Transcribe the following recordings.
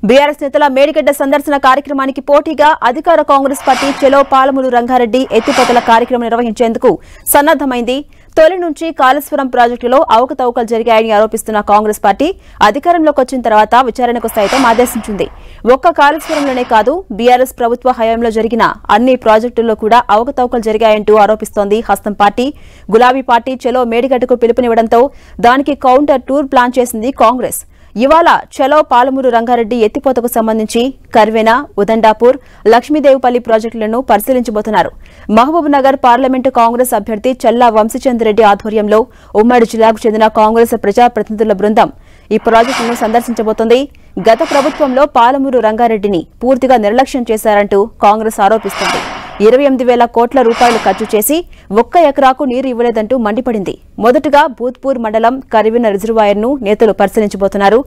BRS నేతల మేడిగడ్డ సందర్శన కార్యక్రమానికి పోటీగా అధికార కాంగ్రెస్ పార్టీ చెలో పాలమూరు రంగారెడ్డి ఎత్తిపోతల కార్యక్రమం నిర్వహించేందుకు సన్నద్దమైంది. తొలి నుంచి కాళేశ్వరం ప్రాజెక్టులో అవకతవకలు జరిగాయని ఆరోపిస్తున్న కాంగ్రెస్ పార్టీ అధికారంలోకి వచ్చిన తర్వాత విచారణకు సైతం ఆదేశించింది. ఒక్క కాళేశ్వరంలోనే కాదు, బీఆర్ఎస్ ప్రభుత్వ హయాంలో జరిగిన అన్ని ప్రాజెక్టుల్లో కూడా అవకతవకలు జరిగాయంటూ ఆరోపిస్తోంది హస్తం పార్టీ. గులాబీ పార్టీ చెలో మేడిగడ్డకు పిలుపునివ్వడంతో దానికి కౌంటర్ టూర్ ప్లాన్ చేసింది కాంగ్రెస్. ఇవాళ చలో పాలమూరు రంగారెడ్డి ఎత్తిపోతకు సంబంధించి కర్వెన, ఉదండాపూర్, లక్ష్మీదేవిపల్లి ప్రాజెక్టులను పరిశీలించబోతున్నారు. మహబూబ్ నగర్ పార్లమెంటు కాంగ్రెస్ అభ్యర్థి చల్లా వంశీచంద్రెడ్డి ఆధ్వర్యంలో ఉమ్మడి జిల్లాకు చెందిన కాంగ్రెస్ ప్రజాప్రతినిధుల బృందం ఈ ప్రాజెక్టులను సందర్శించబోతోంది. గత ప్రభుత్వంలో పాలమూరు రంగారెడ్డిని పూర్తిగా నిర్లక్ష్యం చేశారంటూ కాంగ్రెస్ ఆరోపిస్తోంది. 28,000 కోట్ల రూపాయలు ఖర్చు చేసి ఒక్క ఎకరాకు నీరు ఇవ్వలేదంటూ మండిపడింది. మొదటగా భూత్పూర్ మండలం కరివిన రిజర్వాయర్ను నేతలు పరిశీలించబోతున్నారు.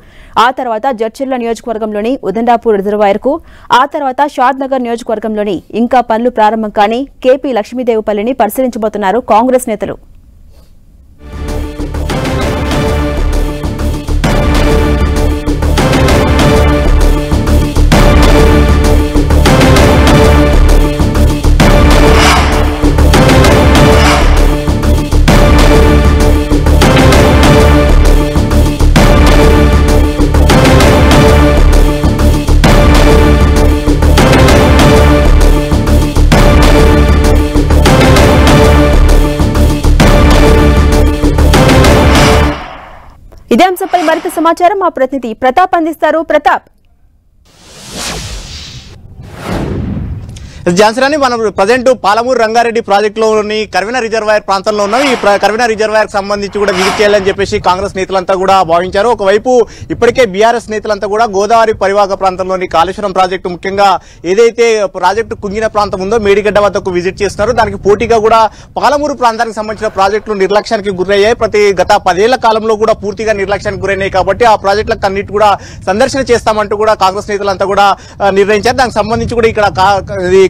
ఆ తర్వాత జడ్చర్ల నియోజకవర్గంలోని ఉదండాపూర్ రిజర్వాయర్కు, ఆ తర్వాత షాద్నగర్ నియోజకవర్గంలోని ఇంకా పనులు ప్రారంభం కాని కేపీ లక్ష్మీదేవిపల్లిని పరిశీలించబోతున్నారు కాంగ్రెస్ నేతలు. ఇదే అంశంపై మరింత సమాచారం మా ప్రతినిధి ప్రతాప్ అందిస్తారు. ప్రతాప్, జాన్సరాని మనం ప్రజెంట్ పాలమూరు రంగారెడ్డి ప్రాజెక్టులోని కర్వెన రిజర్వాయర్ ప్రాంతంలో ఉన్నాం. ఈ కర్వెన రిజర్వాయర్ సంబంధించి కూడా విజిట్ చేయాలని చెప్పేసి కాంగ్రెస్ నేతలంతా కూడా భావించారు. ఒకవైపు ఇప్పటికే బీఆర్ఎస్ నేతలంతా కూడా గోదావరి పరివాహక ప్రాంతంలోని కాళేశ్వరం ప్రాజెక్టు, ముఖ్యంగా ఏదైతే ప్రాజెక్టు కుంగిన ప్రాంతం ఉందో మేడిగడ్డ వద్దకు విజిట్ చేస్తున్నారు. దానికి పోటీగా కూడా పాలమూరు ప్రాంతానికి సంబంధించిన ప్రాజెక్టులు నిర్లక్ష్యానికి గురయ్యాయి. గత 10 ఏళ్ల కాలంలో కూడా పూర్తిగా నిర్లక్ష్యానికి గురైనాయి. కాబట్టి ఆ ప్రాజెక్టులకు అన్నిటి కూడా సందర్శన చేస్తామంటూ కూడా కాంగ్రెస్ నేతలంతా కూడా నిర్ణయించారు. దానికి సంబంధించి కూడా ఇక్కడ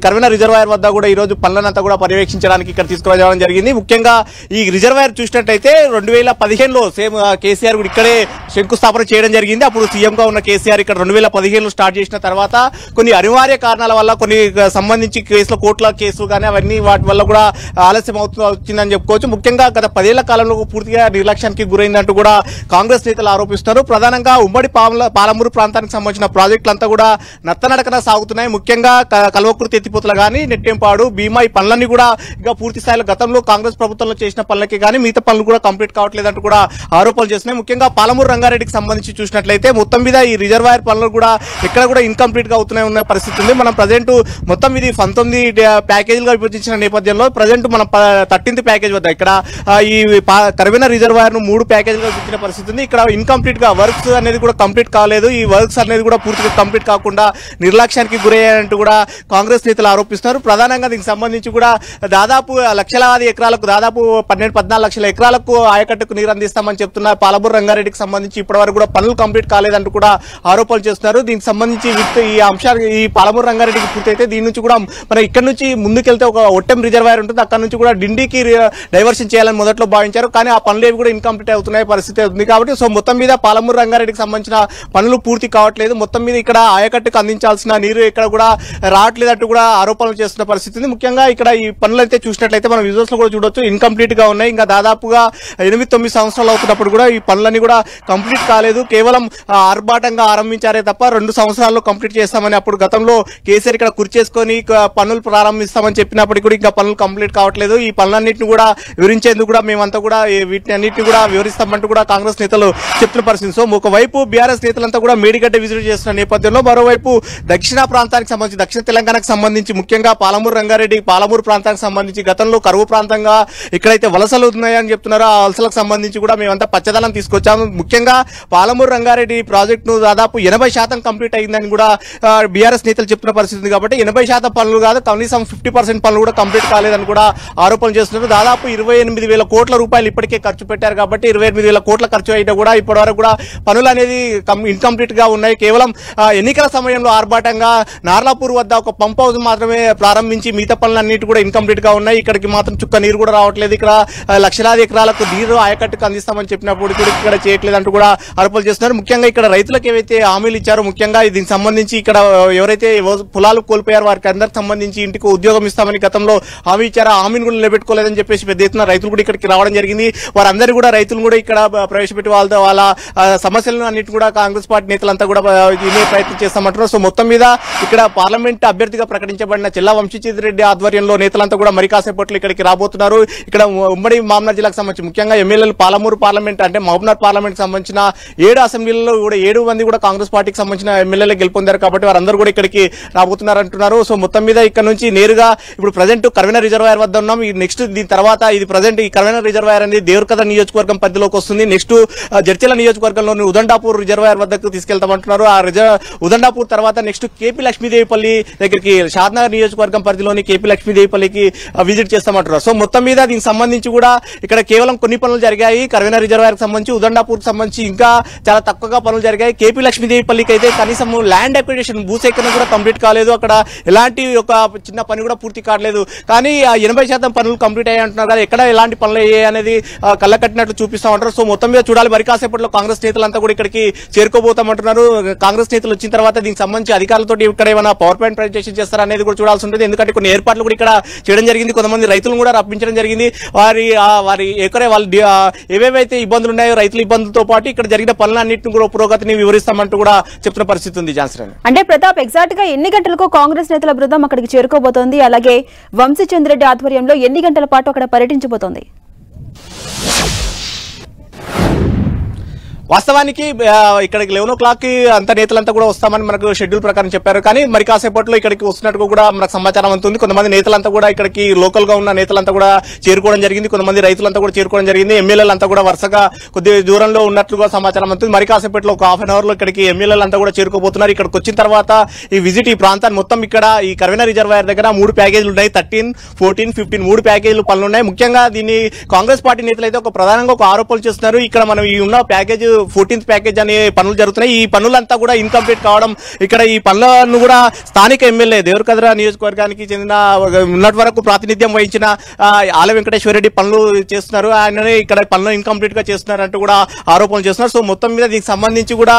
కర్వెన రిజర్వాయర్ వద్ద కూడా ఈ రోజు పనులనంతా కూడా పర్యవేక్షించడానికి ఇక్కడ తీసుకురావడం జరిగింది. ముఖ్యంగా ఈ రిజర్వాయర్ చూసినట్టయితే 2015లో సేమ్ కేసీఆర్ కూడా ఇక్కడే శంకుస్థాపన చేయడం జరిగింది. అప్పుడు సీఎంగా ఉన్న కేసీఆర్ ఇక్కడ 2015లో స్టార్ట్ చేసిన తర్వాత కొన్ని అనివార్య కారణాల వల్ల కొన్ని సంబంధించి కేసుల కోర్టుల కేసు కానీ అవన్నీ వాటి వల్ల కూడా ఆలస్యం వచ్చిందని చెప్పుకోవచ్చు. ముఖ్యంగా గత 10 ఏళ్ల కాలంలో పూర్తిగా నిర్లక్ష్యానికి గురైందంటూ కూడా కాంగ్రెస్ నేతలు ఆరోపిస్తున్నారు. ప్రధానంగా ఉమ్మడి పాలమూరు ప్రాంతానికి సంబంధించిన ప్రాజెక్టులంతా కూడా నత్తనడకన సాగుతున్నాయి. ముఖ్యంగా కల్వకుర్తి ఎత్తిపోతల కానీ, నెట్టెంపాడు, భీమా, ఈ పనులన్నీ కూడా ఇంకా పూర్తి స్థాయిలో గతంలో కాంగ్రెస్ ప్రభుత్వంలో చేసిన పనులకి కానీ మిగతా పనులు కూడా కంప్లీట్ కావట్లేదంటూ కూడా ఆరోపణలు చేస్తున్నాయి. ముఖ్యంగా పాలమూరు రంగారెడ్డికి సంబంధించి చూసినట్లయితే మొత్తం మీద ఈ రిజర్వాయర్ పనులు కూడా ఎక్కడ కూడా ఇన్కంప్లీట్ గా అవుతూనే ఉన్న పరిస్థితి ఉంది. మనం ప్రజెంట్ మొత్తం ఇది 19 ప్యాకేజీలుగా విభజించిన నేపథ్యంలో ప్రజెంట్ మనం 13th ప్యాకేజ్ వద్ద ఇక్కడ ఈ కర్వెన రిజర్వాయర్ ను 3 ప్యాకేజీలుగా విభజించిన పరిస్థితి ఉంది. ఇక్కడ ఇన్కంప్లీట్ గా వర్క్స్ అనేది కూడా కంప్లీట్ కాలేదు. ఈ వర్క్స్ అనేది కూడా పూర్తిగా కంప్లీట్ కాకుండా నిర్లక్ష్యానికి గురయ్యాయంటూ కూడా కాంగ్రెస్ నేతలు ఆరోపిస్తున్నారు. ప్రధానంగా దీనికి సంబంధించి కూడా దాదాపు లక్షలాది ఎకరాలకు, దాదాపు 12-14 లక్షల ఎకరాలకు ఆయకట్టుకు నీరు అందిస్తామని చెప్తున్నారు. పాలమూరు రంగారెడ్డికి సంబంధించి ఇప్పటివరకు కూడా పనులు కంప్లీట్ కాలేదంటూ కూడా ఆరోపణలు చేస్తున్నారు. దీనికి సంబంధించి ఈ అంశాలు ఈ పాలమూరు రంగారెడ్డికి పూర్తయితే దీని నుంచి కూడా మనం ఇక్కడ నుంచి ముందుకెళ్తే ఒక ఒట్టెం రిజర్వాయర్ ఉంటుంది, అక్కడ నుంచి కూడా డిండికి డైవర్షన్ చేయాలని మొదట్లో భావించారు. కానీ ఆ పనులు ఏవి కూడా ఇన్కంప్లీట్ అవుతున్నాయి పరిస్థితి ఉంది. కాబట్టి మొత్తం మీద పాలమూరు రంగారెడ్డికి సంబంధించిన పనులు పూర్తి కావట్లేదు. మొత్తం మీద ఇక్కడ ఆయకట్టుకు అందించాల్సిన నీరు ఇక్కడ కూడా రావట్లేదంటూ కూడా ఆరోపణలు చేస్తున్న పరిస్థితి ఉంది. ముఖ్యంగా ఇక్కడ ఈ పనులు అయితే చూసినట్లయితే మనం విజువల్స్ లో కూడా చూడొచ్చు, ఇన్కంప్లీట్ గా ఉన్నాయి. ఇంకా దాదాపుగా 8-9 సంవత్సరాలు అవుతున్నప్పుడు కూడా ఈ పనులన్నీ కూడా కంప్లీట్ కాలేదు. కేవలం ఆర్భాటంగా ఆరంభించారే తప్ప 2 సంవత్సరాల్లో కంప్లీట్ చేస్తామని అప్పుడు గతంలో కేసీఆర్ ఇక్కడ కుర్చేసుకొని పనులు ప్రారంభిస్తామని చెప్పినప్పటికీ కూడా ఇంకా పనులు కంప్లీట్ కావట్లేదు. ఈ పనులన్నింటినీ కూడా వివరించేందుకు కూడా మేమంతా కూడా వీటిని అన్నింటినీ కూడా వివరిస్తామంటూ కూడా కాంగ్రెస్ నేతలు చెప్తున్న పరిస్థితి. సో ఒకవైపు బీఆర్ఎస్ నేతలంతా కూడా మేడిగడ్డ విజిట్ చేస్తున్న నేపథ్యంలో మరోవైపు దక్షిణ ప్రాంతానికి సంబంధించి, దక్షిణ తెలంగాణకు సంబంధించి ముఖ్యంగా పాలమూరు రంగారెడ్డి, పాలమూరు ప్రాంతానికి సంబంధించి గతంలో కరువు ప్రాంతంగా ఎక్కడైతే వలసలు ఉన్నాయని చెప్తున్నారో ఆ వలసలకు సంబంధించి కూడా మేమంతా పచ్చదనం తీసుకొచ్చాము. ముఖ్యంగా పాలమూరు రంగారెడ్డి ప్రాజెక్టును దాదాపు 80% కంప్లీట్ అయిందని కూడా బీఆర్ఎస్ నేతలు చెప్తున్న పరిస్థితి. కాబట్టి 80% పనులు కాదు, కనీసం 50% పనులు కూడా కంప్లీట్ కాలేదని కూడా ఆరోపణలు చేస్తున్నారు. దాదాపు 28,000 కోట్ల రూపాయలు ఇప్పటికే ఖర్చు పెట్టారు. కాబట్టి 28,000 కోట్ల ఖర్చు అయితే కూడా ఇప్పటివరకు కూడా పనులు అనేది ఇన్కంప్లీట్ గా ఉన్నాయి. కేవలం ఎన్నికల సమయంలో ఆర్భాటంగా నార్లాపూర్ వద్ద ఒక పంప్ హౌస్ మాత్రమే ప్రారంభించి మిగతా పనులన్నిటి కూడా ఇన్కంప్లీట్ గా ఉన్నాయి. ఇక్కడికి మాత్రం చుక్క నీరు కూడా రావట్లేదు. ఇక్కడ లక్షలాది ఎకరాలకు నీరు ఆయకట్టుకు అందిస్తామని చెప్పినప్పుడు కూడా ఇక్కడ చేయట్లేదు అంటూ కూడా ఆరోపణలు చేస్తున్నారు. ముఖ్యంగా ఇక్కడ రైతులకు ఏవైతే హామీలు ఇచ్చారో, ముఖ్యంగా దీనికి సంబంధించి ఇక్కడ ఎవరైతే పొలాలు కోల్పోయారో వారికి అందరికి సంబంధించి ఇంటికి ఉద్యోగం ఇస్తామని గతంలో హామీ ఇచ్చారో ఆ హామీని కూడా నిలబెట్టుకోలేదని చెప్పేసి పెద్ద ఎత్తున రైతులు కూడా ఇక్కడికి రావడం జరిగింది. వారందరూ కూడా రైతులు కూడా ఇక్కడ ప్రవేశపెట్టి వాళ్ళ సమస్యలను అన్నిటి కూడా కాంగ్రెస్ పార్టీ నేతలంతా కూడా వినే ప్రయత్నం చేస్తామంటున్నారు. సో మొత్తం మీద ఇక్కడ పార్లమెంట్ అభ్యర్థిగా ప్రకటించబడిన చెల్లా వంశీరెడ్డి ఆధ్వర్యంలో నేతలంతా కూడా మరి కాసేపట్లో ఇక్కడికి రాబోతున్నారు. ఇక్కడ ఉమ్మడి మహబూబ్నగర్ జిల్లాకు సంబంధించి ముఖ్యంగా ఎమ్మెల్యేలు పాలమూరు పార్లమెంట్ అంటే మహబూబ్నగర్ పార్లమెంట్ సంబంధించిన 7 అసెంబ్లీలలో కూడా 7 మంది కూడా కాంగ్రెస్ పార్టీకి సంబంధించిన ఎమ్మెల్యేలు గెలుపొందారు కాబట్టి వారందరూ కూడా ఇక్కడికి రాబోతున్నారు అంటున్నారు. సో మొత్తం మీద ఇక్కడ నుంచి నేరుగా ఇప్పుడు ప్రజెంట్ కర్వెన రిజర్వాయర్ వద్ద ఉన్నాం. నెక్స్ట్ దీని తర్వాత ఇది ప్రజెంట్ ఈ కర్వెన రిజర్వాయర్ అనేది దేవరకద్ర నియోజకవర్గం పరిధిలోకి వస్తుంది. నెక్స్ట్ జడ్చర్ల నియోజకవర్గంలోని ఉదండాపూర్ రిజర్వాయర్ వద్దకు తీసుకెళ్తామంటున్నారు. ఆ ఉదండాపూర్ తర్వాత నెక్స్ట్ కేపీ లక్ష్మీదేవిపల్లి దగ్గరికి షాద్నగర్ నియోజకవర్గం పరిధిలోని కేపీ లక్ష్మీదేవిపల్లికి విజిట్ చేస్తామంటున్నారు. సో మొత్తం మీద దీనికి సంబంధించి కూడా ఇక్కడ కేవలం కొన్ని పనులు జరిగాయి. కర్వెన రిజర్వాయర్ సంబంధించి ఉదండాపూర్ సంబంధించి ఇంకా చాలా తక్కువగా పనులు జరిగాయి. కేపీ లక్ష్మీదేవిపల్లికి అయితే కనీసం ల్యాండ్ అక్విజిషన్ భూసేకరణ కూడా కంప్లీట్ కాలేదు. అక్కడ ఎలాంటి ఒక చిన్న పని కూడా పూర్తి కావట్లేదు. కానీ 80% పనులు కంప్లీట్ అయ్యాయి అంటున్నారు కదా, ఎక్కడ ఎలాంటి పనులు అయ్యాయి అనేది కళ్ళ కట్టినట్లు చూపిస్తామంటారు. సో మొత్తం మీద చూడాలి. మరి కాసేపట్లో కాంగ్రెస్ నేతలంతా కూడా ఇక్కడికి చేరుకోబోతామంటున్నారు. కాంగ్రెస్ నేతలు వచ్చిన తర్వాత దీనికి సంబంధించి అధికారులతో ఇక్కడ ఏమైనా పవర్ పాయింట్ ప్రజెంటేషన్ చేస్తారా అనేది కూడా చూడాల్సి ఉంటుంది. ఎందుకంటే కొన్ని ఏర్పాట్లు కూడా ఇక్కడ చేయడం జరిగింది. కొంతమంది రైతులను కూడా రప్పించడం జరిగింది. వారి ఎక్కడే వాళ్ళు ఏవేవైతే ఇబ్బందులు ఉన్నాయో రైతుల ఇబ్బందులతో పాటు ఇక్కడ జరిగిన పనులన్నింటిని కూడా పురోగతిని వివరిస్తామంటూ కూడా చెప్తున్న పరిస్థితి ఉంది. జాన్సన్ అంటే ప్రతాప్, ఎగ్జాక్ట్ గా ఎన్ని గంటలకు కాంగ్రెస్ నేతల బృందం అక్కడికి చేరుకోబోతోంది? అలాగే వంశీచంద్రెడ్డి ఆధ్వర్యంలో ఎన్ని గంటల పాటు అక్కడ పర్యటించబోతోంది? వాస్తవానికి ఇక్కడికి 11 o'clock అంత నేతలంతా కూడా వస్తామని మనకు షెడ్యూల్ ప్రకారం చెప్పారు. కానీ మరి కాసేపట్లో ఇక్కడికి వస్తున్నట్టు కూడా మనకు సమాచారం అందుతుంది. కొంతమంది నేతలంతా కూడా ఇక్కడికి లోకల్ గా ఉన్న నేతలంతా కూడా చేరుకోవడం జరిగింది. కొంతమంది రైతులంతా కూడా చేరుకోవడం జరిగింది. ఎమ్మెల్యేలంతా కూడా వరుసగా కొద్ది దూరంలో ఉన్నట్లుగా సమాచారం అందుతుంది. మరి కాసేపట్లో ఒక హాఫ్ అన్ అవర్ లో ఇక్కడికి ఎమ్మెల్యేలంతా కూడా చేరుకోబోతున్నారు. ఇక్కడికి వచ్చిన తర్వాత ఈ విజిట్ ఈ ప్రాంతాన్ని మొత్తం ఇక్కడ ఈ కర్వెన రిజర్వాయర్ దగ్గర 3 ప్యాకేజీలు ఉన్నాయి. 13, 14, 15 3 ప్యాకేజీలు పనులు ఉన్నాయి. ముఖ్యంగా దీన్ని కాంగ్రెస్ పార్టీ నేతలు అయితే ఒక ప్రధానంగా ఒక ఆరోపణలు చేస్తున్నారు. ఇక్కడ మనం ఈ ఉన్న ప్యాకేజ్ 14th ప్యాకేజ్ అనే పనులు జరుగుతున్నాయి. ఈ పనులంతా కూడా ఇన్కంప్లీట్ కావడం, ఇక్కడ ఈ పనులను కూడా స్థానిక ఎమ్మెల్యే దేవరకద్ర నియోజకవర్గానికి చెందిన ఉన్నటి వరకు ప్రాతినిధ్యం వహించిన ఆల వెంకటేశ్వరరెడ్డి పనులు చేస్తున్నారు. ఆయననే ఇక్కడ పనులు ఇన్కంప్లీట్ గా చేస్తున్నారు అంటూ కూడా ఆరోపణలు చేస్తున్నారు. సో మొత్తం మీద దీనికి సంబంధించి కూడా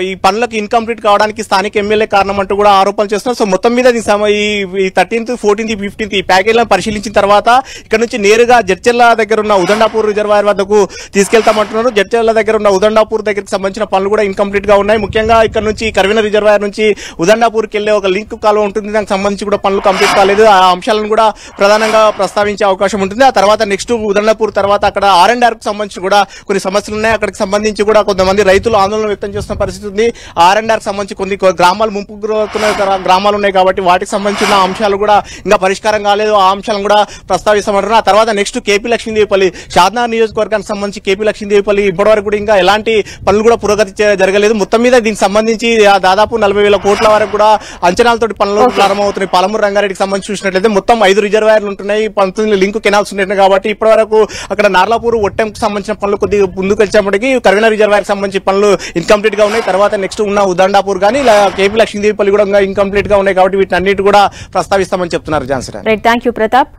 ఈ పనులకు ఇన్కంప్లీట్ కావడానికి స్థానిక ఎమ్మెల్యే కారణం అంటూ కూడా ఆరోపణలు చేస్తున్నారు. సో మొత్తం మీద ఈ 13th, 14th, 15th ఈ ప్యాకేజీలను పరిశీలించిన తర్వాత ఇక్కడ నుంచి నేరుగా జడ్చర్ల దగ్గర ఉన్న ఉదండాపూర్ రిజర్వాయర్ వద్దకు తీసుకెళ్తామంటున్నారు. జడ్చర్ల దగ్గర ఉన్న ఉదండాపూర్ దగ్గరికి సంబంధించిన పనులు కూడా ఇన్కంప్లీట్ గా ఉన్నాయి. ముఖ్యంగా ఇక్కడ నుంచి కర్వెన రిజర్వాయర్ నుంచి ఉదండాపూర్కి వెళ్లే ఒక లింక్ కాలువ ఉంటుంది. దానికి సంబంధించి కూడా పనులు కంప్లీట్ కాలేదు. ఆ అంశాలను కూడా ప్రధానంగా ప్రస్తావించే అవకాశం ఉంటుంది. ఆ తర్వాత నెక్స్ట్ ఉదండాపూర్ తర్వాత అక్కడ R&R కు సంబంధించి కూడా కొన్ని సమస్యలు ఉన్నాయి. అక్కడికి సంబంధించి కూడా కొంతమంది రైతులు ఆందోళన వ్యక్తం చేస్తున్న పరిస్థితి ఉంది. R&R కు సంబంధించి కొన్ని గ్రామాలు ముంపు గురవుతున్న గ్రామాలు ఉన్నాయి కాబట్టి వాటికి సంబంధించిన అంశాలు కూడా ఇంకా పరిష్కారం కాలేదు. ఆ అంశాలను కూడా ప్రస్తావిస్తామంటున్నారు. ఆ తర్వాత నెక్స్ట్ కేపీ లక్ష్మీదేవిపల్లి షాద్నగర్ నియోజకవర్గానికి సంబంధించి కేపీ లక్ష్మీదేవిపల్లి ఇప్పటివరకు కూడా ఇంకా ఎలాంటి పనులు కూడా పురోగతి జరగలేదు. మొత్తం మీద దీనికి సంబంధించి దాదాపు 40,000 కోట్ల వరకు కూడా అంచనాలతో పనులు ప్రారంభమవుతున్నాయి. పాలమూరు రంగారెడ్డికి సంబంధించి చూసినట్లయితే మొత్తం 5 రిజర్వాయర్లు ఉంటున్నాయి. 19 లింక్ కెనాల్స్ ఉన్నాయి కాబట్టి ఇప్పటి వరకు అక్కడ నార్లాపూర్ ఒట్టెంకు సంబంధించిన పనులు కొద్దిగా ముందుకు వచ్చేప్పటికీ కర్వెన రిజర్వాయర్ సంబంధించి పనులు ఇన్కంప్లీట్ గా ఉన్నాయి. తర్వాత నెక్స్ట్ ఉన్న ఉదండాపూర్ కానీ కేపీ లక్ష్మీదేవిపల్లి కూడా ఇన్కంప్లీట్ గా ఉన్నాయి కాబట్టి వీటిని అన్నిటి కూడా ప్రస్తావిస్తామని చెప్తున్నారు. జాన్సన్. Right, thank you Pratap.